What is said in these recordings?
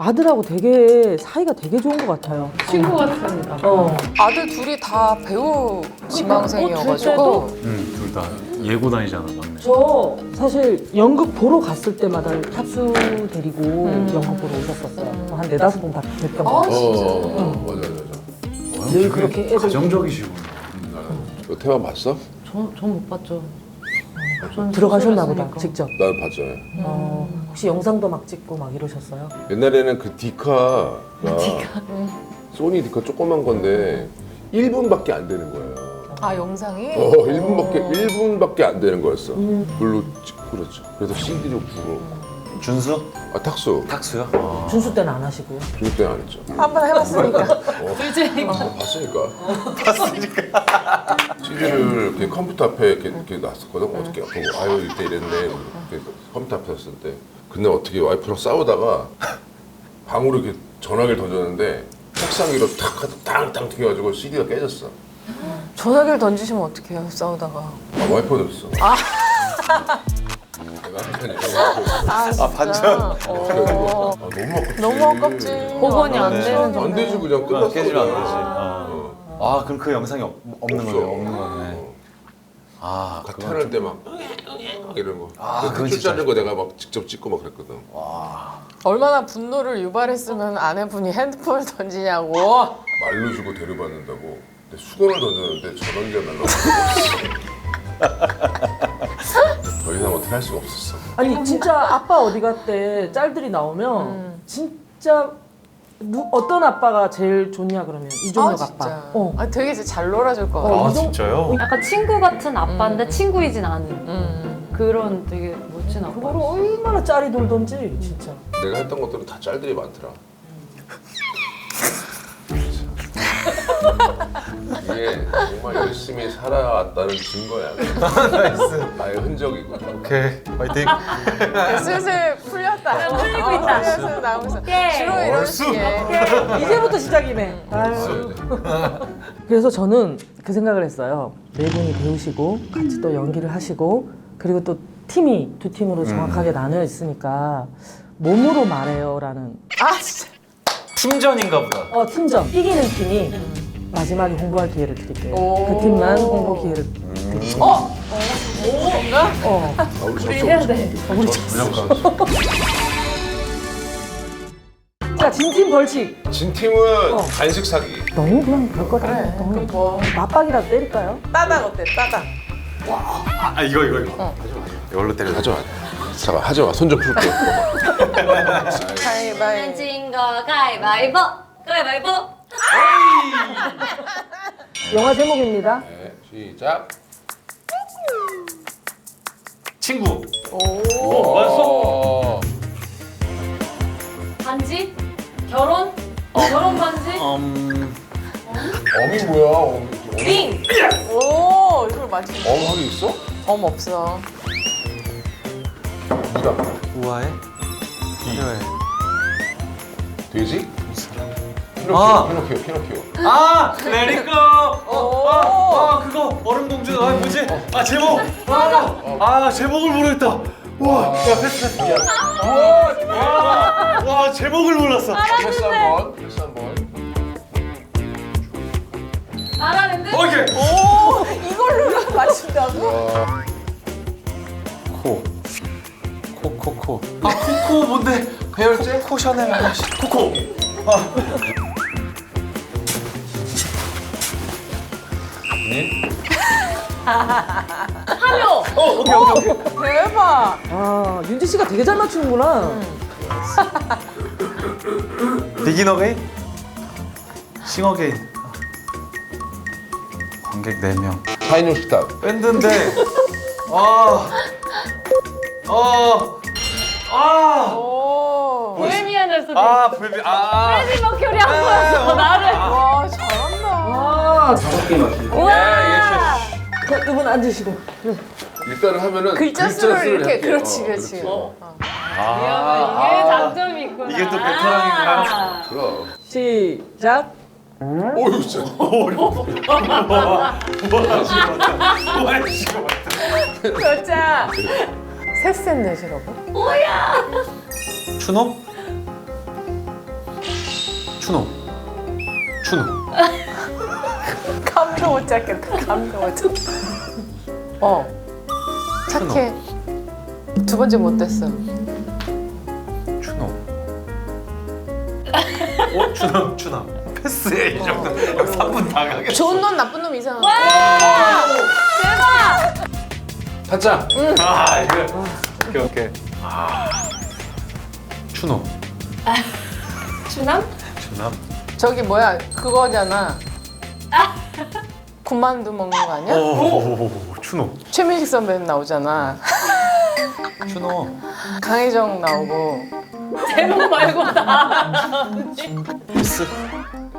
아들하고 되게 사이가 되게 좋은 것 같아요. 친구 같습니다. 아들 둘이 다 배우 지망생이어가지고. 둘 다 예고 다니잖아, 막내. 저 사실 연극 보러 갔을 때마다 탑수 데리고 연극 보러 오셨었어요. 한 4-5번 뵀던 것 같아요. 맞아. 늘 그렇게 애들 가정적이시구나. 너 태화 봤어? 전 못 봤죠. 들어가셨나 보다 직접. 난 봤죠. 혹시 영상도 막 찍고 막 이러셨어요? 옛날에는 그 디카가 소니 디카 조그만 건데 1분밖에 안 되는 거예요. 아 영상이? 1분밖에 안 되는 거였어. 그걸로 찍고 그랬죠. 그래서 CD로 부르고. 준수? 탁수. 탁수요? 준수 때는 안 하시고요. 중국 때는 안 했죠. 한번 해봤으니까. 봤으니까. CD를 이렇게 컴퓨터 앞에 이렇게 놨었거든. 어떻게 보고 아유 이때 이랬네. 이렇게 컴퓨터 앞에 놨을 때. 근데 어떻게 와이프랑 싸우다가 방으로 이렇게 전화기를 던졌는데 책상 위로 탁 하고 땅땅 튀겨가지고 CD가 깨졌어. 전화기를 던지시면 어떡해요, 싸우다가. 와이프가 던졌어. 내가 한편이야. 반전? 너무 아깝지. 너무 아깝지. 복원이 안 되는 정도. 안 되지 그냥 끝났어. 깨지면 안 그냥. 되지. 아, 그럼 그 영상이 없는 없어. 거예요? 없는 거네. 아, 같이 할때 막 이런 거. 그건 그 진짜 짜는 거 내가 막 직접 찍고 막 그랬거든. 얼마나 분노를 유발했으면 아내분이 핸드폰을 던지냐고. 말로 주고 데려받는다고. 근데 수건을 던졌는데 전원기가 날라가고. 더 이상 어떻게 할 수가 없었어. 아니 진짜 아빠 어디 갔대 짤들이 나오면 진짜 어떤 아빠가 제일 좋냐 그러면 이종혁 아, 아빠. 진짜. 아, 되게 잘 놀아줄 것 같아. 아, 이종- 진짜요? 약간 친구 같은 아빠인데 친구이진 않은 그런 되게 멋진 아빠. 그거를 얼마나 짤이 돌던지 진짜. 내가 했던 것들은 다 짤들이 많더라. 이게 정말 열심히 살아왔다는 증거야. 나의 흔적이고. 오케이, 파이팅. 슬슬 풀렸다. 풀리고 있다. 슬슬 나오면서. 오케이. 주로 이런 식이에요. 이제부터 시작이네. 아유. 그래서 저는 그 생각을 했어요. 네 분이 배우시고 같이 또 연기를 하시고 그리고 또 팀이 두 팀으로 정확하게 나뉘어 있으니까 몸으로 말해요라는 아, 진짜. 팀전인가 보다. 팀전 이기는 팀이 마지막에 홍보할 기회를 드릴게요. 오. 그 팀만 홍보 기회를 드릴게요. 뭔가? 우리 해야 돼. 자, 진팀 벌칙. 진 팀은 간식 사기. 너무 그냥 별거 다 그래. 해. 그럼 뭐. 맞박이라도 때릴까요? 따닥 어때? 따닥. 아, 이거. 이걸로 때려. 하지 마. 잠깐 하지 마. 손 좀 풀게. 가위바위. 진거 가위바위보. 가위바위보. 영화 제목입니다. 네, 시작. 친구. 오. 맞았어? 반지? 결혼? 결혼 반지? 어미 뭐야? 어미. 링! 오, 이걸 맞추. 어미 있어? 없어. 누가? 우아해? 필요해. 돼지? 아. 피노키오. 아, 레리코. 오. 그거 얼음공주. 아, 뭐지? 아, 제목. 아, 제목을 모르겠다. 와, 야, 패스. 와, 제목을 몰랐어. 패스 한 번. 나라랜드? 오케이. 오, 이걸로 맞춘다고? 코. 아, 코코 뭔데? 배열제? 코코 샤넬. 코코. 하묘! 오케이. 대박. 아, 윤지 씨가 되게 잘 맞추는구나. 비긴 어게인? 싱 어게인. 관객 4명. 파이널 스탑. 밴드인데. 오. 보헤미안 랩소디. 불비. 프레디 머큐리 안 보였어, 나를. 와, 잘한다. 아, 우와! 자, 이분 앉으시고. 일단은 하면은 글자 수를 이렇게. 할게요. 그렇지. 이게 장점이 있구나. 이게 또 베테랑인가요? 그럼. 시작. 어휴 진짜. 글자. 셋셋 내시라고? 뭐야! 추놈? 추노. 추노. 감도 못 잡겠다. 감도 못 잡겠다. 착해. 두 번째 못 됐어. 추노. 추남. 패스해 이 정도. 여기 3분 다 가겠어. 좋은 놈 나쁜 놈 이상한. 타짜. 아 이거. 오케이. 추노. 추남? 추남. 저기 뭐야 그거잖아. 군만두 먹는 거 아니야? 오. 추노. 최민식 선배님 나오잖아. 추노. 강혜정 나오고. 제목 말고 다. 패스.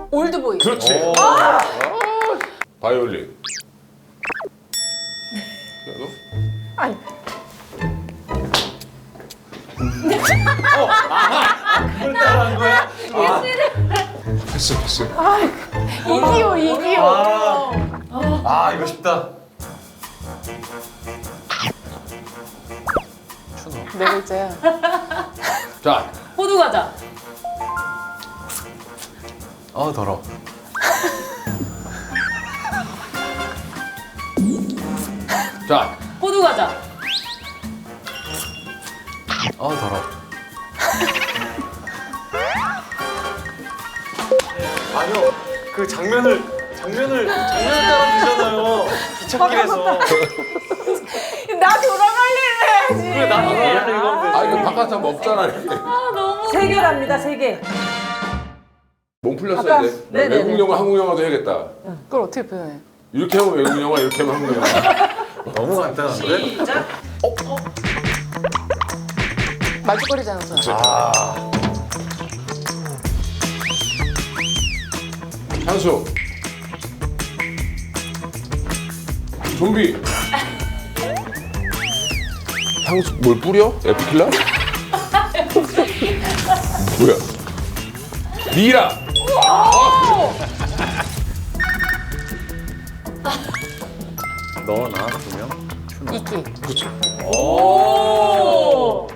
올드보이. 그렇지. 바이올린. 아니. 그걸 따라한 거야? 패스. 이기요. 아 이거 쉽다. 추노. 네 글자야. 자, 호두 과자. 더러. 자, 호두 과자. 더러. 아니요, 그 장면을 따라 주잖아요. 기찻길에서. 나 돌아갈래 해야지. 그래 나 이거 아 이거 바깥에 먹잖아 이렇게. 세 개랍니다, 세 개. 몸 풀렸어야 아까- 돼. 네네네. 외국 영화, 한국 영화도 해야겠다. 그걸 어떻게 표현해? 이렇게 하면 외국 영화, 이렇게 하면 한국 영화. 너무 간단한데? 시작. 말죽거리지 않았어. 향수. 좀비. 향수 뭘 뿌려? 에피킬라? 뭐야? 미라. 너 나 두 명. 추노. 이끼. 그렇지. 오.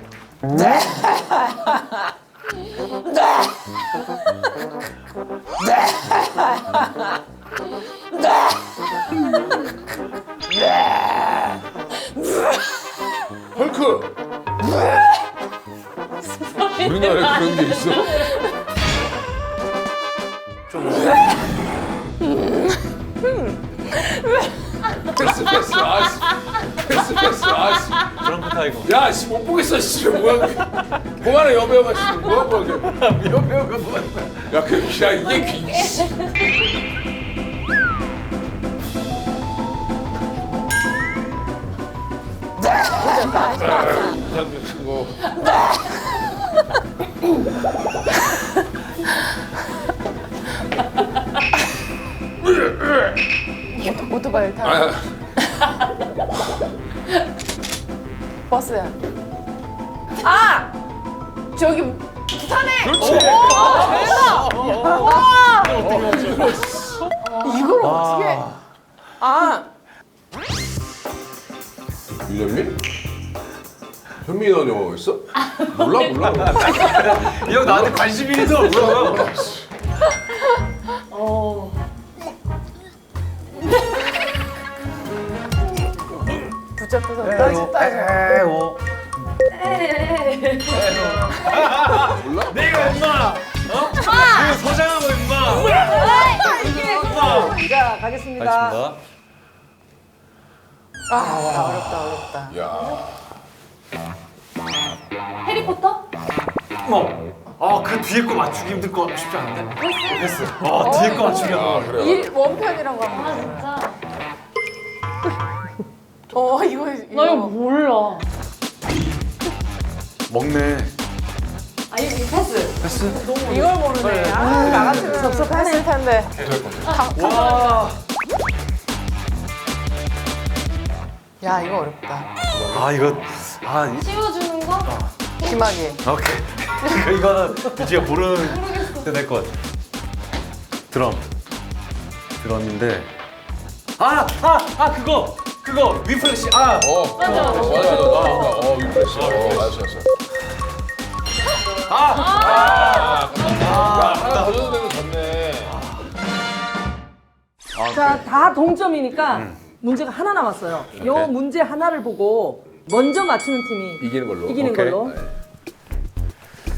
헐크. 우리나라에 그런 게 있어? 패스. 아씨. 패스. 아씨. 드럼프 타이거. 야, 씨, 못 보겠어, 씨. 뭐야, 그게. 그만해, 여배우가, 씨. 뭐야, 이게. 여배우가 뭐야? 야, 야, 이게 귀. 씨. 뭐. 오토바이 타. 아, 버스야. 아! 저기 부산에. 그렇지. 이걸 어떻게? 아, 유정민? 현민이 나온 영화가 있어? 몰라. 이 형 나한테 관심이 있어. 뭐야? 붙잡혀서 따져. 오. 몰라? 내가 임마. 내가 서장하고 임마. 자, 가겠습니다. 알겠습니다. 어렵다. 야. 해리포터? 그 뒤에 거 맞추기 힘들 거 쉽지 않은데? 패스. 뒤에 거 맞추기. 아, 그래. 원편이라고 하면. 아 진짜. 이거 나 이거 몰라. 먹네. 아 이거 패스. 패스. 이걸 모르네. 나 같으면 섭섭했을 텐데. 와. 야, 이거 어렵다. 이거. 씌워주는 거? 심하게. 오케이. 이거는 유지가 모르는 될 것 같아. 드럼인데. 그거 위플래시. 맞아. 위프레시. 알았어. 야, 하나 더 줘도 되는데. 자, 다 동점이니까 문제가 하나 남았어요. 요 문제 하나를 보고 먼저 맞추는 팀이 이기는 걸로. 이기는 오케이. 걸로.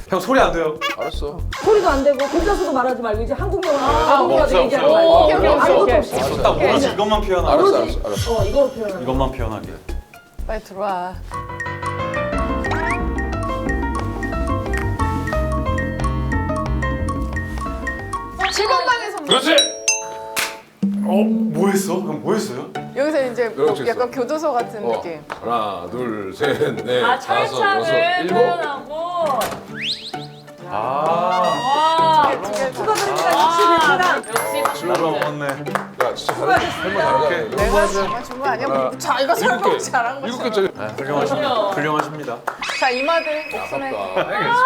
형 소리 안 돼요. 알았어. 소리도 안 되고 혼자서도 말하지 말고 이제 한국어로 없어요, 얘기하지 없어요. 말고 오케이, 오케이, 아무것도 오케이. 없이. 딱 오로지 이것만 표현하고. 알았어, 오로지- 알았어, 알았어. 이거로 표현하는 이것만 표현하게. 빨리 들어와. 실버방에서 그렇지. 뭐 했어? 형 뭐 했어요? 여기서 이제 뭐 그렇지, 약간 교도소 같은 느낌. 하나, 둘, 셋, 넷, 아 다섯, 여섯, 철창을 일곱. 표현하고. 아. 와. 축하드립니다. 61단. 역시 잘 먹었네. 야, 진짜 설마 잘하네. 내가 잘맞춘 거 아니야? 자, 이거 설마 잘한 일곱 거지. 개짜리. 훌륭하십니다. 훌륭하십니다. 자, 이마들 옥순해. 아깝다.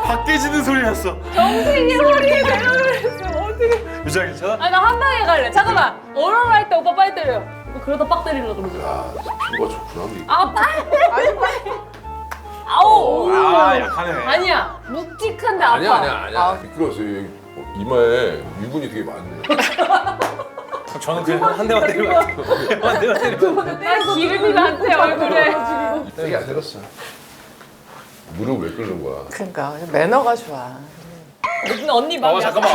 밖에 지는 소리 났어. 정식이 소리 내가 그랬어. 어떻게? 유자 괜찮아? 아니 나 한 방에 갈래. 잠깐만. 오ral 할 때 오빠 빨리 때려요. 그러다 빡 때리려고 그러지. 야, 피부가 좋구나. 우리. 아 빨리. 아우. 아 약하네. 아니야. 묵직한데 아파. 아니야. 미끄러웠어. 여기 이마에 유분이 되게 많네. 저는 그냥 한 대만 때리면 한 대만 때리면. 나 기름이 많대 얼굴에. 세게 안 때렸어. 무릎 왜 꿇는 거야? 그러니까 매너가 좋아. 무슨 언니 막 잠깐만.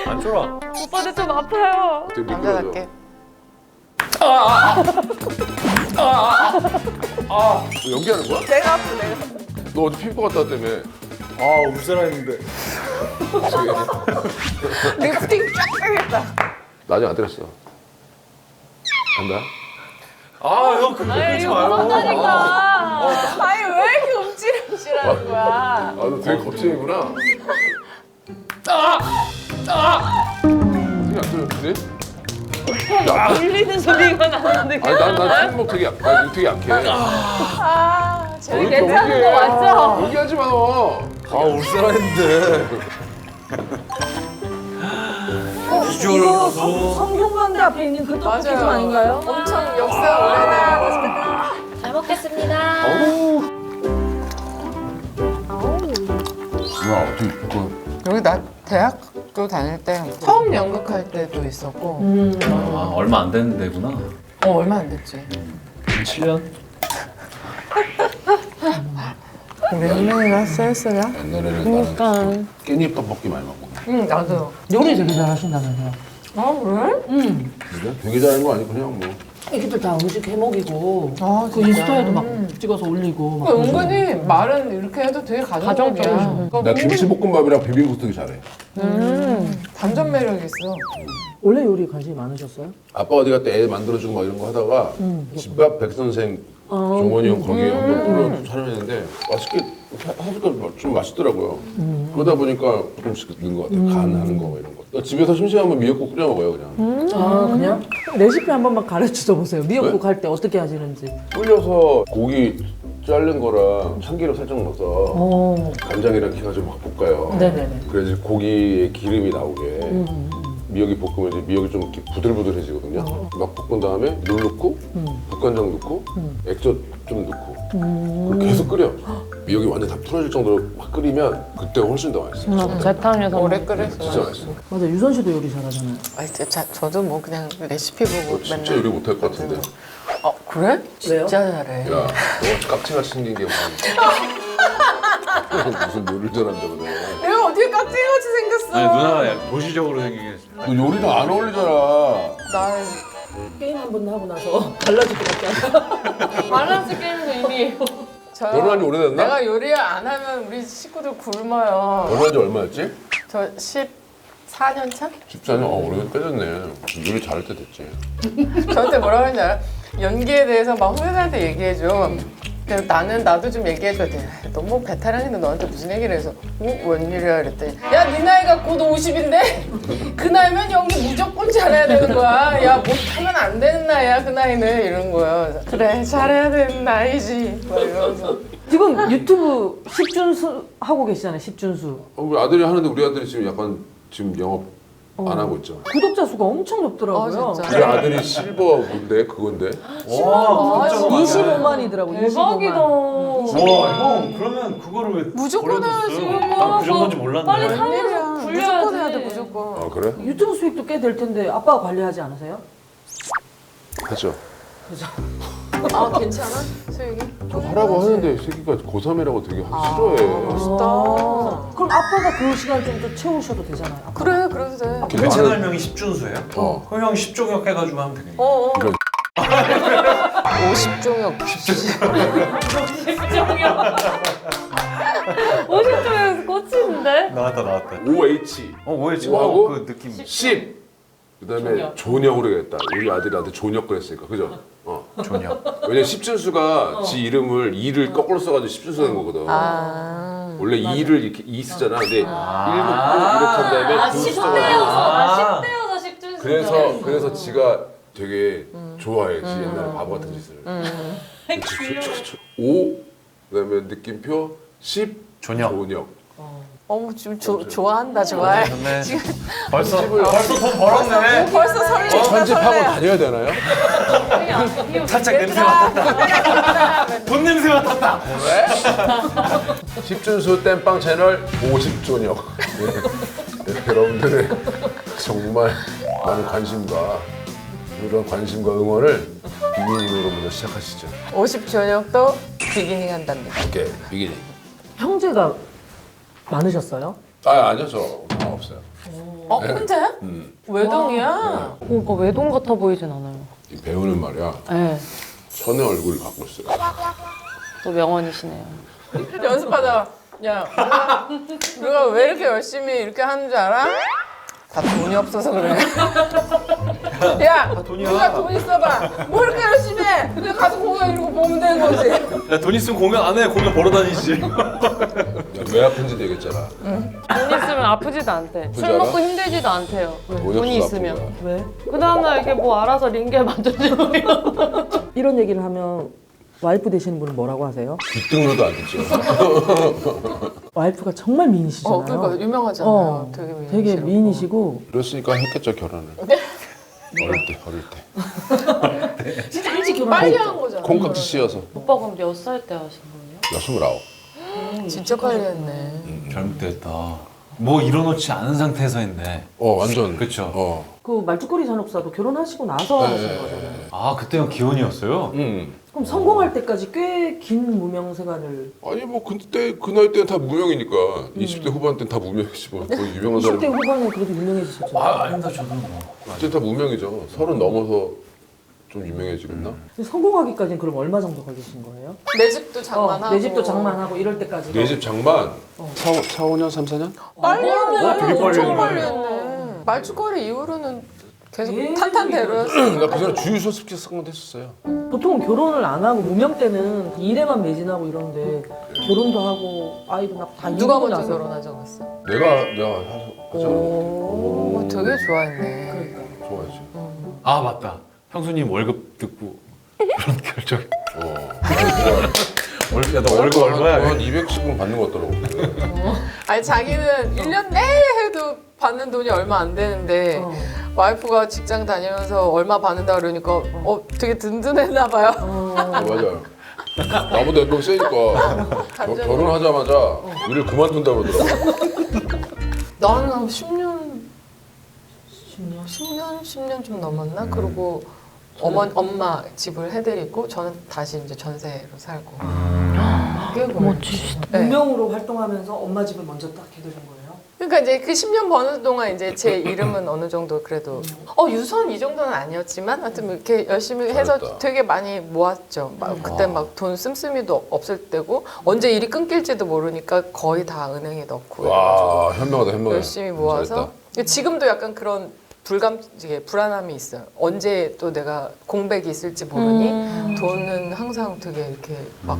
안 쫄아. 오빠도 좀 아파요. 어떻게 남자답게. 너 연기하는 거야? 내가 아프, 내가. 너 어제 피부 갔다 왔다며. 아 울사라 했는데. 리프팅 쫙 빼겠다. 나 아직 안 때렸어. 간다. 아형 그거 아이 그러지 이거 마요. 무섭다니까. 아니, 왜 이렇게 움찔움찔하는 거야? 아, 너 되게 겁쟁이구나. 되게 안 때렸는데? 울리는 소리가 나는데. 아니, 난 피부가 되게 약해. 나 되게 약해. 아, 왜 재밌게. 이렇게 괜찮은 거 연기해? 맞죠? 연기하지 마, 너. 아 울사라 했는데. 비주얼을 이거 보소. 성균관대 앞에 있는 그 떡볶이 집 맞아요. 아닌가요? 엄청 역사 오래된 맛있겠다. 잘 먹겠습니다. 뭐야, 어떻게, 그거. 여기 나 대학교 다닐 때 처음 연극할 때도 있었고 아, 얼마 안 되는 데구나. 얼마 안 됐지. 한 7년? 몇 년이나 쓸쓸해? 옛날에는 나는 깻잎 떡볶이 많이 먹고. 응, 나도. 요리 되게 잘하신다면서요? 아, 그래? 그래? 되게 잘하는 거 아니고 그냥 뭐. 애기들 다 음식 해먹이고 아, 그 진짜? 인스타에도 막 찍어서 올리고 막 은근히 말은 이렇게 해도 되게 가정적이야. 그러니까 나 김치볶음밥이랑 비빔국 되게 잘해. 반전 매력 있어. 원래 요리 관심이 많으셨어요? 아빠 어디 갔다 애 만들어주고 막 이런 거 하다가 집밥 백선생 종원이 형 거기에 한번 불러 촬영했는데 맛있게 하니까 좀 맛있더라고요. 그러다 보니까 조금씩 는 것 같아요. 간하는 거 이런 거. 나 집에서 심심하면 미역국 끓여 먹어요 그냥. 아 그냥? 레시피 한 번만 가르쳐 보세요. 미역국 네? 할 때 어떻게 하시는지. 불려서 고기 자른 거랑 참기름 살짝 넣어서 어. 간장이랑 기가지고 막 볶아요. 네네네. 그래야지 고기에 기름이 나오게. 미역이 볶으면 이제 미역이 좀 이렇게 부들부들해지거든요. 막 볶은 다음에 물 넣고 국간장 넣고 액젓 좀 넣고 그리고 계속 끓여. 미역이 완전 다 풀어질 정도로 막 끓이면 그때가 훨씬 더 맛있어. 재탕에서 오래 끓였어. 진짜 맛있어. 맞아 유선 씨도 요리 잘하잖아요. 아, 진짜 저도 뭐 그냥 레시피 보고 너 진짜 맨날. 요리 못할 것 같은데. 그래? 왜요? 진짜 잘해. 야, 너 깍지같이 생긴 게 무슨 요리를 잘한다 그래. 내가 어떻게 깍지같이 생겼어? 아니 누나가 약간 도시적으로 생기긴 했어. 너 요리랑 안 어울리잖아. 나 게임 한 번 하고 나서 달라질 것 같지 않아? 밸런스 게임도 이미. 결혼한 지 오래됐나? 내가 요리 안 하면 우리 식구들 굶어요. 결혼한 지 얼마였지? 저 14년 차? 14년? 오래 빼졌네. 요리 잘할 때 됐지. 저한테 뭐라 그러는지 알아? 연기에 대해서 막 후배들한테 얘기해줘. 근데 나도 좀 얘기해줘야 돼. 너무 베테랑인데 너한테 무슨 얘기를 해서 웬일이야 그랬더니 야, 네 나이가 곧 50인데 그 나이면 연기 무조건 잘해야 되는 거야. 야, 못하면 안 되는 나이야 그 나이는. 이런 거야. 그래서 그래, 잘해야 되는 나이지 막 이러면서. 지금 유튜브 10준수 하고 계시잖아요. 10준수. 우리 아들이 하는데 우리 아들이 지금 약간 지금 영업 안 하고 있죠. 구독자 수가 엄청 높더라고요. 아, 진짜? 우리 아들이 실버 뭔데 그건데? 와, 구독자가 25만이더라고. 대박이다. 25만. 와, 형 그러면 그거를 왜 무조건 해야지. 난그 정도인지 몰랐네. 빨리 웬일이야. 살려서 무조건 해야 돼, 굴려야지. 무조건. 아 그래? 유튜브 수익도 꽤 될 텐데 아빠가 관리하지 않으세요? 하죠. 아, 괜찮아? 수익이? 저 하라고 하는데 새끼가 고3이라고 되게 싫어해. 멋있다. 그럼 아빠가 그 시간 좀 더 채우셔도 되잖아요. 아빠. 그래, 그래도 돼. 그 채널명이 10준수예요? 어. 그럼 형 10종역 해가지고 하면 되겠네. 어, 어. 그러니까 50종역. 50점에서 꽂히는데? 나왔다. OH 오해지. 오하고 그 느낌. 10 그다음에 존역으로 해야겠다. 우리 아들한테 존역 그랬으니까 그죠? 존역. 왜냐면 십준수가 지 이름을 2를 거꾸로 써가지고 십준수 된 거거든. 아. 원래 2를 이렇게 2 쓰잖아. 근데 1 놓고 이렇게 한 다음에 9 쓰잖아. 10대여서 10준수. 그래서 지가 되게 좋아해. 지 옛날에 바보 같은 짓을. 5 그다음에 느낌표 10 존역. 어머, 지금 좋아한다, 좋아해. 좋네. 벌써 돈 벌었네. 벌써 설레. 편집하고 다녀야 되나요? 살짝 냄새 맡았다. 돈 냄새 맡았다. 십준수 땜빵 채널 50존역. 여러분들의 정말 많은 관심과 이런 관심과 응원을 비기닝으로 먼저 시작하시죠. 50저녁도 비기닝 한답니다. 오케이, 비기닝. 형제가 많으셨어요? 아니요, 저 없어요. 혼자야? 외동이야? 그러니까 외동 같아 보이진 않아요. 이 배우는 말이야, 네. 선의 얼굴을 갖고 있어요. 또 명언이시네요. 연습하다가 야, 우리가 왜 이렇게 열심히 이렇게 하는 줄 알아? 다 돈이 없어서 그래. 야, 우리가 돈 있어봐. 뭐 이렇게 열심히 해? 그냥 가서 공연 이러고 보면 되는 거지. 야, 돈 있으면 공연 안 해. 공연 보러 다니지. 왜 아픈지 얘기했잖아. 돈 있으면 아프지도 않대. 술 않아? 먹고 힘들지도 않대요. 돈이 있으면. 거야. 왜? 그 다음날 이렇게 뭐 알아서 링겔 만져주고 이런. 이런 얘기를 하면 와이프 되시는 분은 뭐라고 하세요? 귓등으로도 안 듣죠. 와이프가 정말 미인이시잖아요. 그러니까 유명하잖아요. 되게 미인이시라고. 되게 미인이시고 그랬으니까 했겠죠, 결혼을. 어릴 때. 진짜 일찍 결혼. 빨리 한 거잖아. 콩깍지 씌어서. 오빠 그럼 몇 살 때 하신 거예요? 29. 진짜 빨리 했네. 젊을 때 했다. 뭐 이뤄놓지 않은 상태에서 했네. 완전. 그쵸. 그 말죽거리 잔혹사도 결혼하시고 나서 하신 거잖아요. 아, 그때가 기혼이었어요? 그럼 성공할 때까지 꽤 긴 무명 생활을. 아니 뭐 그때 그 나이 때는 다 무명이니까 20대 후반 때는 다 무명이지 뭐 거의 유명한 20대 사람. 후반에 그래도 유명해지셨죠. 아닙니다. 저는 뭐. 그때 다 무명이죠. 30 넘어서 좀 유명해지겠나? 성공하기까지는 그럼 얼마 정도 걸리신 거예요? 내 집도 장만하고. 내 집도 장만하고 이럴 때까지. 내 집 장만 4, 5년, 3, 4년? 빨리 했네. 되게 빨리 엄청 했네. 빨리 했네. 말죽거리 이후로는 계속 예. 탄탄대로였어. 나 그 전에 주유소 습격사건 했었어요. 보통은 결혼을 안 하고 무명 때는 일에만 매진하고 이런데 결혼도 하고 아이도 낳고 다 누가 이루고 먼저 나서. 결혼하자고 했어? 내가 하잖아. 오, 되게 좋아했네. 좋아하지. 아, 맞다. 형수님 월급 듣고 그런 결정. 야, 너 월급 얼마야? 한 200씩은 받는 것 같더라고. 아니 자기는 1년 내내 해도 받는 돈이 얼마 안 되는데 와이프가 직장 다니면서 얼마 받는다 그러니까 되게 든든했나 봐요. 맞아요. 나보다 연봉 세니까 결혼하자마자 일을 그만둔다고 그러더라고. 나는 한 10년 좀 넘었나? 그리고 엄마 집을 해드리고 저는 다시 이제 전세로 살고. 꽤 멋지시다. 네. 무명으로 활동하면서 엄마 집을 먼저 딱 해드린 거예요. 그러니까 이제 그 10년 버는 동안 이제 제 이름은 어느 정도 그래도 유선 이 정도는 아니었지만 하여튼 뭐 이렇게 열심히 해서 잘했다. 되게 많이 모았죠. 막 그때 막 돈 씀씀이도 없을 때고 언제 일이 끊길지도 모르니까 거의 다 은행에 넣고 와 현명하다 현명해. 열심히 모아서 지금도 약간 그런 불안함이 있어요. 언제 또 내가 공백이 있을지 모르니 돈은 항상 되게 이렇게 막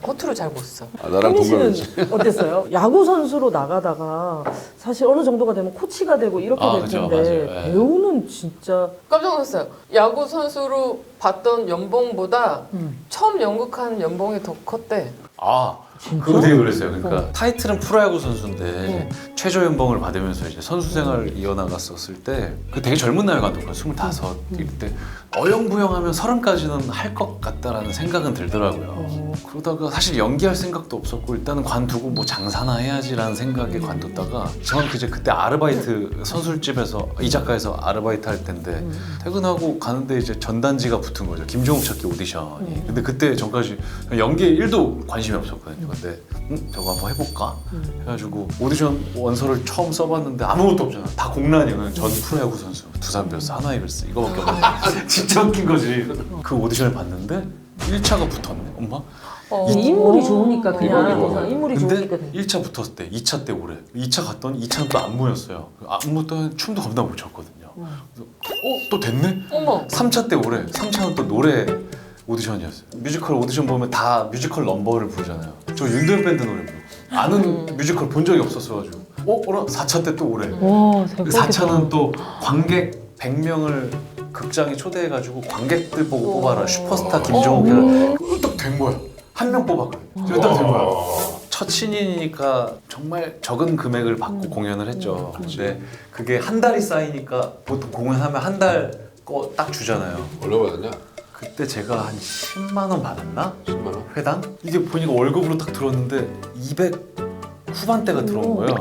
허투루 잘 못 써. 나랑 혜미 동갑이지. 씨는 어땠어요? 야구 선수로 나가다가 사실 어느 정도가 되면 코치가 되고 이렇게 될 그죠, 텐데 맞아요. 예. 배우는 진짜 깜짝 놀랐어요. 야구 선수로 받던 연봉보다 처음 연극한 연봉이 더 컸대. 아, 그거 되게 놀랐어요. 그러니까 타이틀은 프로야구 선수인데 최저연봉을 받으면서 이제 선수 생활을 이어나갔었을 때 그 되게 젊은 나이 감독관 25일 때 어영부영하면 30까지는 할 것 같다라는 생각은 들더라고요. 그러다가 사실 연기할 생각도 없었고 일단은 관두고 뭐 장사나 해야지라는 생각에 관뒀다가 저는 이제 그때 아르바이트 선술집에서 이자카에서 아르바이트 할 때인데 퇴근하고 가는데 이제 전단지가 붙은 거죠. 김종욱 찾기 오디션이. 근데 그때 전까지 연기에 1도 관심이 없었거든요. 근데 저거 한번 해볼까? 해가지고 오디션 원서를 처음 써봤는데 아무것도 없잖아. 다 공란이야. 그냥 전 프로야구 선수, 두산 베어스, 하나 이글스 이거밖에 없어. 진짜 웃긴 거지. 그 오디션을 봤는데 1차가 붙었네. 엄마? 인물이 좋으니까 그냥 인물이 인물이 근데 좋으니까 돼. 1차 붙었을 때 2차 때 오래 2차 갔더니 2차는 또 안 모였어요. 안 모였더니 춤도 겁나 못 췄거든요. 그래서 또 됐네? 어머. 3차 때 오래 3차는 또 노래 오디션이었어요. 뮤지컬 오디션 보면 다 뮤지컬 넘버를 부르잖아요. 저 윤도현 밴드 노래 부르고 아는 뮤지컬 본 적이 없었어가지고 어라? 4차 때 또 오래 와 대박이다. 4차는 또 관객 100명을 극장에 초대해가지고 관객들 보고 뽑아라 슈퍼스타 김종욱 해라 딱 된 거야. 한 명 뽑았거든요. 딱 된 거야. 첫 신인이니까 정말 적은 금액을 받고 공연을 했죠. 근데 그게 한 달이 쌓이니까 보통 공연하면 한 달 거 딱 주잖아요. 얼마 받았냐? 그때 제가 한 10만 원 받았나? 10만 원? 회당? 이게 보니까 월급으로 딱 들었는데 200 후반대가 들어온 거예요.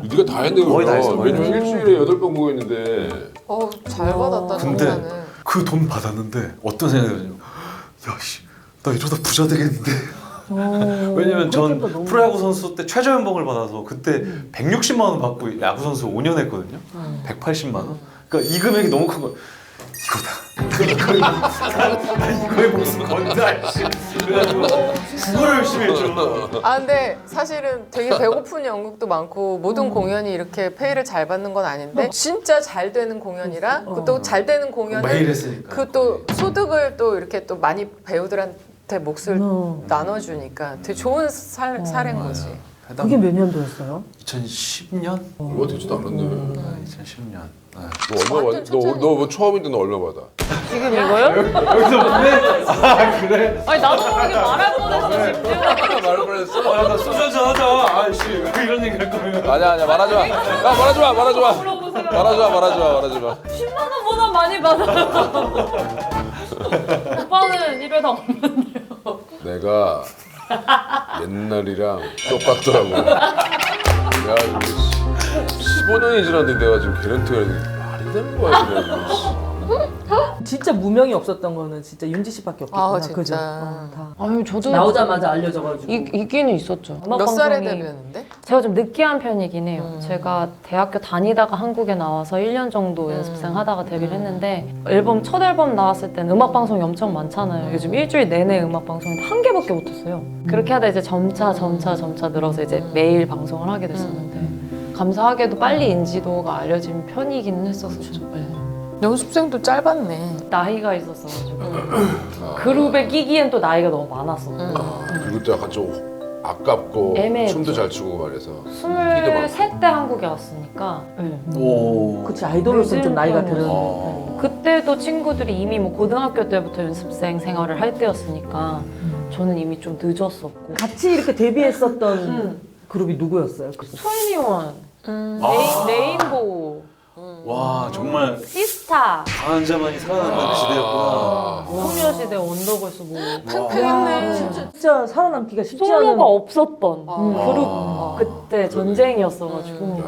네가 다 했네 거의 다 했어, 거의 다 왜냐면 일주일에 8번 공연했는데 잘 받았다 근데 정말은. 그 돈 받았는데 어떤 생각이 드냐면 야씨 나 이러다 부자 되겠는데 왜냐면 전 그렇겠다, 너무. 프로야구 선수 때 최저연봉을 받아서 그때 160만 원 받고 야구 선수 5년 했거든요 180만 원 그러니까 이 금액이 너무 큰 거야 이거의 목숨 건다 씨. 그래가지고 그거를 열심히 했죠 아 근데 사실은 되게 배고픈 연극도 많고 모든 공연이 이렇게 페이를 잘 받는 건 아닌데 진짜 잘 되는 공연이랑 그 또 잘 되는 매일 공연은 했으니까 그 또 소득을 또 이렇게 또 많이 배우들한테 몫을 나눠주니까 되게 좋은 사례인 거지. 회당 그게 몇 년도였어요? 2010년? 얼마 되지도 않았네 2010년 너 얼마 받? 너뭐 처음인데 너 얼마 받아? 지금 이거요? 여기서 보내? 아 그래? 아니 나도 모르게 말할 뻔했어 지금. 말을 뻔했어? 야 나 소주 한잔 하자 아이씨 왜 이런 얘기 할 거면 아니야 말하지 마. 야 말하지 마. 말하지 마. 10만 원보다 많이 받아요. 오빠는 1회당 없는데요. 내가 옛날이랑 똑같더라고. 야 이거 15년이 지났는데 내가 지금 개런티가 말이 되는 거야 그냥. 진짜 무명이 없었던 거는 진짜 윤지 씨밖에 없겠구나. 아, 진짜. 그죠? 다. 아유 저도 나오자마자 알려져가지고. 있기는 있었죠. 몇 살에 데뷔했는데? 제가 좀 느끼한 편이긴 해요. 제가 대학교 다니다가 한국에 나와서 1년 정도 연습생 하다가 데뷔를 했는데 첫 앨범 나왔을 때는 음악 방송이 엄청 많잖아요. 요즘 일주일 내내 음악 방송인데 한 개밖에 못했어요. 그렇게 하다 이제 점차 늘어서 이제 매일 방송을 하게 됐었는데 감사하게도 빨리 인지도가 알려진 편이긴 했었었죠. 네. 연습생도 짧았네. 나이가 있었어가지고 그룹에 끼기엔 또 나이가 너무 많았어. 그리고 또 약간 좀 아깝고 애매했죠. 춤도 잘 추고 말해서 끼도 많고. 23때 한국에 왔으니까 네. 오 그치 아이돌로서는 좀 나이가 요즘 들은. 어. 그때도 친구들이 이미 뭐 고등학교 때부터 연습생 생활을 할 때였으니까 저는 이미 좀 늦었었고 같이 이렇게 데뷔했었던 그룹이 누구였어요? 그 트웬티원, 레인보우, 와 정말 시스타, 강한 자만이 살아남는 시대였구나 소녀시대, 원더걸스 뭐 팽팽했네. 진짜 살아남기가 쉽지 않은. 솔로가 없었던 아. 그룹 그때 전쟁이었어가지고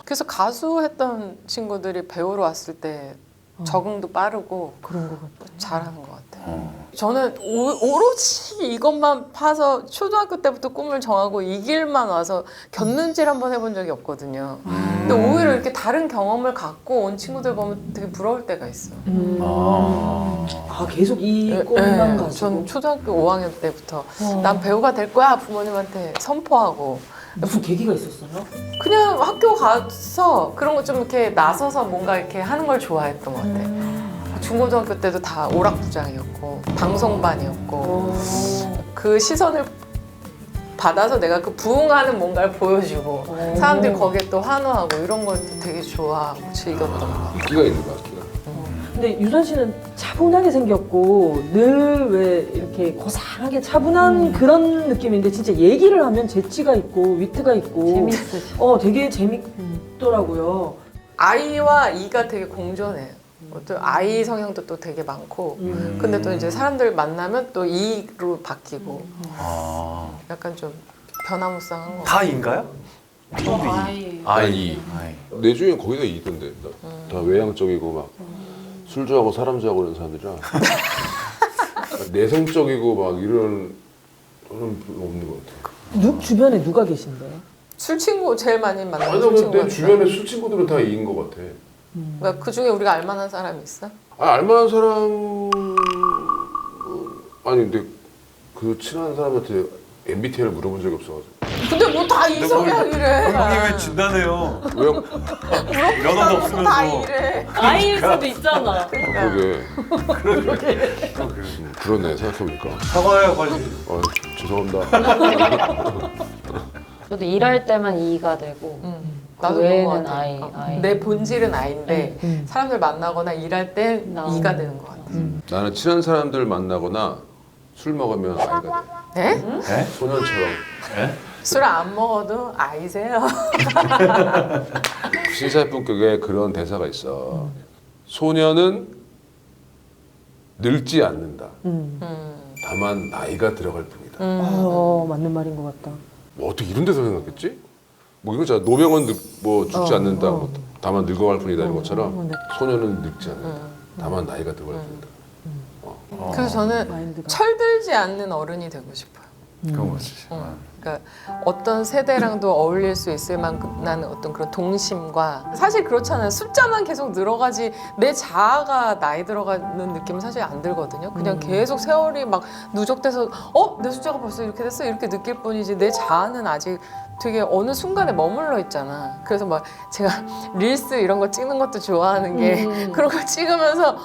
그래서 가수 했던 친구들이 배우로 왔을 때 적응도 빠르고 그런 것 같아. 잘하는 것 같아요. 저는 오로지 이것만 파서 초등학교 때부터 꿈을 정하고 이 길만 와서 곁눈질 한번 해본 적이 없거든요. 근데 오히려 이렇게 다른 경험을 갖고 온 친구들 보면 되게 부러울 때가 있어요. 아 계속 이 꿈만 가지고. 전 초등학교 5학년 때부터 난 배우가 될 거야 부모님한테 선포하고 무슨 계기가 있었어요? 그냥 학교 가서 그런 거 좀 이렇게 나서서 뭔가 이렇게 하는 걸 좋아했던 것 같아요. 중고등학교 때도 다 오락부장이었고 방송반이었고 그 시선을 받아서 내가 그 부응하는 뭔가를 보여주고 사람들이 거기에 또 환호하고 이런 걸 되게 좋아하고 즐겼던 것 같아요. 끼가 있는 거야 끼가. 근데 유선 씨는 차분하게 생겼고 늘 왜 이렇게 고상하게 차분한 그런 느낌인데 진짜 얘기를 하면 재치가 있고 위트가 있고 재밌으시죠. 되게 재밌더라고요. 아이와 이가 되게 공존해요. 또 아이 성향도 또 되게 많고 근데 또 이제 사람들 만나면 또 이로 바뀌고 아. 약간 좀 변화무쌍한 거. 다 인가요? 아이. 내 중에 거의 다 이던데 다 외향적이고 막 술 좋아하고 사람 좋아하고 그런 사람들이라 내성적이고 막 이런 거는 별로 없는 것 같아. 주변에 누가 계신데요? 술 친구 제일 많이 만나는 아니 술 내 친구가 주변에 술 친구들은 다 이인 것 같아. 그러니까 그 중에 우리가 알만한 사람이 있어? 알만한 사람 아니 근데 그 친한 사람한테 MBTI를 물어본 적이 없어가지고. 근데 뭐 다 이성향이래. 형이 왜 진단해요? 왜? 면허도 없으면서. 다 이래. 아이일 수도 있잖아. 그러게. 그러네 생각해보니까. 사과해요 빨리. 죄송합니다. 저도 일할 때만 이가 되고 나도 그 그런 외에는 것 같아. 아이. 내 본질은 아이인데 사람들 만나거나 일할 때 이가 되는 것 같아. 나는 친한 사람들 만나거나 술 먹으면 아이가 돼. 네? 소년처럼. 술 안 먹어도 아이세요. 신사의품격에 그런 대사가 있어. 소년은 늙지 않는다. 다만 나이가 들어갈 뿐이다. 맞는 말인 것 같다. 뭐 어떻게 이런 데서 생각했지? 뭐 이거잖아. 노병은 뭐 죽지 않는다. 뭐 다만 늙어갈 뿐이다 이런 것처럼 소년은 늙지 않는다. 다만 나이가 들어갈 뿐이다. 그래서 저는 마인드가. 철들지 않는 어른이 되고 싶어요. 그건 뭐지? 그러니까 어떤 세대랑도 어울릴 수 있을 만한 어떤 그런 동심과 사실 그렇잖아요. 숫자만 계속 늘어가지 내 자아가 나이 들어가는 느낌은 사실 안 들거든요. 그냥 계속 세월이 막 누적돼서 내 숫자가 벌써 이렇게 됐어 이렇게 느낄 뿐이지 내 자아는 아직 되게 어느 순간에 머물러 있잖아. 그래서 막 제가 릴스 이런 거 찍는 것도 좋아하는 게 그런 거 찍으면서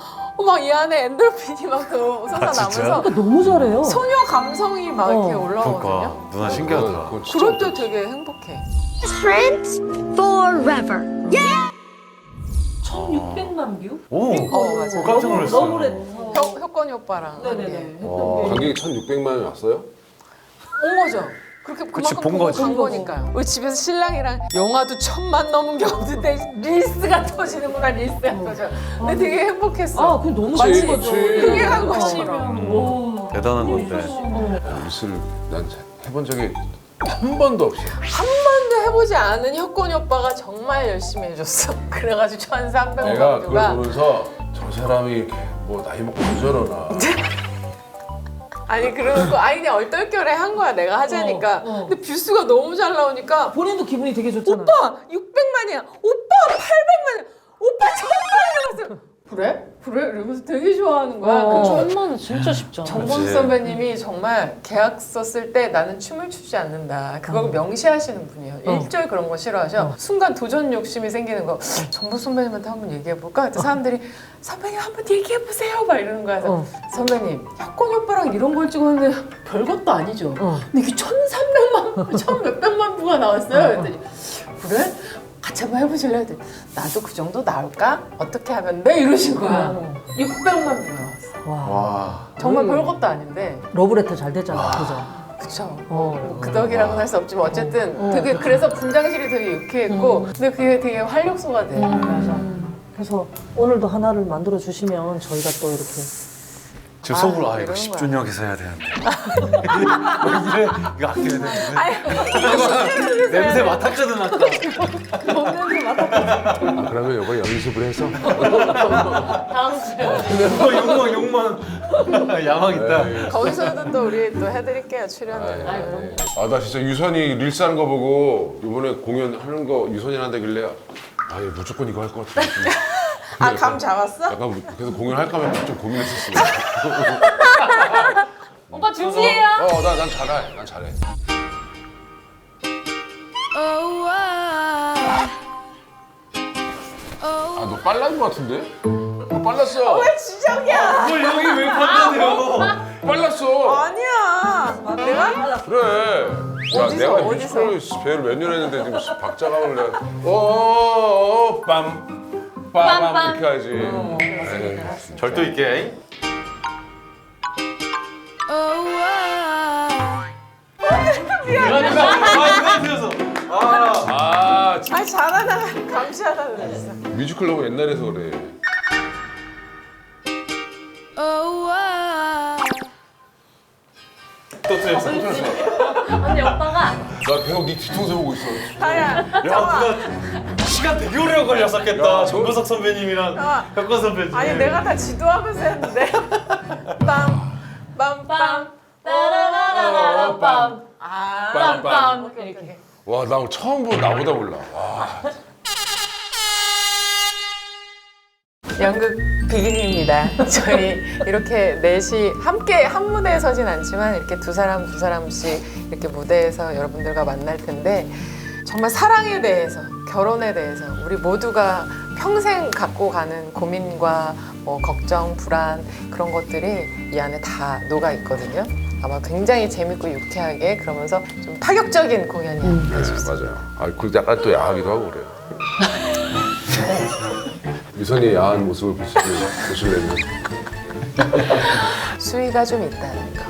막 이 안에 엔돌핀이 막 솟아나면서 너무 잘해요. 소녀 감성이 막 이렇게 올라오거든요. 그러니까 누나 신기하더라. 그건 진짜 그럴 때 되게 행복해. Friends forever. 1600만 뷰? 오. 맞아. 깜짝 놀랐어. 너무래서. 혁건이 오빠랑 한 게. 네네네. 관객이 1,600만이 왔어요? 온 거죠. 그렇게 그치, 그만큼 본 보고 거지. 간 거니까요. 우리 집에서 신랑이랑 영화도 1000만 넘은 게 없는데 릴스가 터지는구나 릴스가 터져. 근데 되게 행복했어. 그건 너무 그치, 좋은 거죠. 그치. 그게 한 거지. 대단한 건데. 릴스를 난 해본 적이 한 번도 없어. 한 번도 해보지 않은 혁건이 오빠가 정말 열심히 해줬어. 그래가지고 1300만 내가 그걸 뷰가 보면서 저 사람이 이렇게 뭐 나이 먹고 왜 저러나. 아니 그러고 그냥 얼떨결에 한 거야 내가 하자니까. 근데 뷰수가 너무 잘 나오니까 본인도 기분이 되게 좋잖아. 오빠 600만이야. 오빠 800만이야. 오빠 1000만이야. 그래서 그래? 그래? 이러면서 되게 좋아하는 거야. 그 천만은 진짜 쉽지 않아. 정범 선배님이 정말 계약서 쓸 때 나는 춤을 추지 않는다. 그걸 명시하시는 분이에요. 일절 그런 거 싫어하셔. 순간 도전 욕심이 생기는 거. 정범 선배님한테 한번 얘기해볼까? 그때 사람들이 선배님 한번 얘기해보세요. 막 이러는 거야. 그래서 선배님 혁건이 오빠랑 이런 걸 찍었는데 별것도 아니죠. 근데 이게 1300만, 1100만 뷰가 나왔어요. 그랬더니 그래? 같이 한번 해보실래요? 했더니 나도 그 정도 나올까? 어떻게 하면 돼? 이러신 거야. 600만 뷰가 나왔어. 와. 정말 별것도 아닌데 러브레터 잘 됐잖아. 그죠? 그쵸. 그 덕이라고는 할 수 없지만 어쨌든 되게 그래서 분장실이 되게 유쾌했고 근데 그게 되게 활력소가 돼. 그래서 오늘도 하나를 만들어 주시면 저희가 또 이렇게 지금 속으로 이런 이거 거야. 10주년에서 해야 되는데. 왜 이래? 이거 아껴야 되는데. 냄새 맡았거든 아까. 그러면 이거 연습을 해서 욕망. 야망 있다. 거기서도 또 우리 또 해드릴게요 출연을. 나 진짜 유선이 릴스 하는 거 보고 이번에 공연하는 거 유선이 한다길래 무조건 이거 할 것 같아. 감 잡았어? 약간 그래서 공연할까 말까 좀 고민했었어. 오빠 준비해요. 난 잘해. 난 잘해. 너 빨랐는 것 같은데? 너 빨랐어. 왜 지정이야? 뭘 형이 왜 판단해요? 빨랐어. 아니야. 내가? 그래. 야, 어디서, 내가 어디서? 뮤지컬 배우를 몇 년 했는데 지금 박자감을 내가 빰 빰빰 이렇게 하지. 절도 있게. 아, 아 잘하다 감시하다 그랬어. 뮤지컬 너무 옛날에서 그래. 또 틀렸어. 언니 오빠가 나 계속 네 뒤통수 보고 있어. 다야. 야, 누가 시간 되게 오래 걸렸었겠다. 정보석 선배님이랑 아. 혁건 선배님. 아니 내가 다 지도하면서 했는데. 빰빰빰. 따라라라라빰 아. 빰빰 이렇게. 와, 나 처음 본 나보다 몰라. 와. 연극 비기니입니다. 저희 이렇게 넷이 함께 한 무대에 서진 않지만 이렇게 두 사람씩 이렇게 무대에서 여러분들과 만날 텐데 정말 사랑에 대해서, 결혼에 대해서 우리 모두가 평생 갖고 가는 고민과 뭐 걱정, 불안 그런 것들이 이 안에 다 녹아 있거든요. 아마 굉장히 재밌고 유쾌하게 그러면서 좀 파격적인 공연이 아닐까 싶습니다. 맞아요. 아, 그 약간 또 야하기도 하고 그래요. 미선이의 야한 모습을 보시려면 수위가 좀 있다는 거.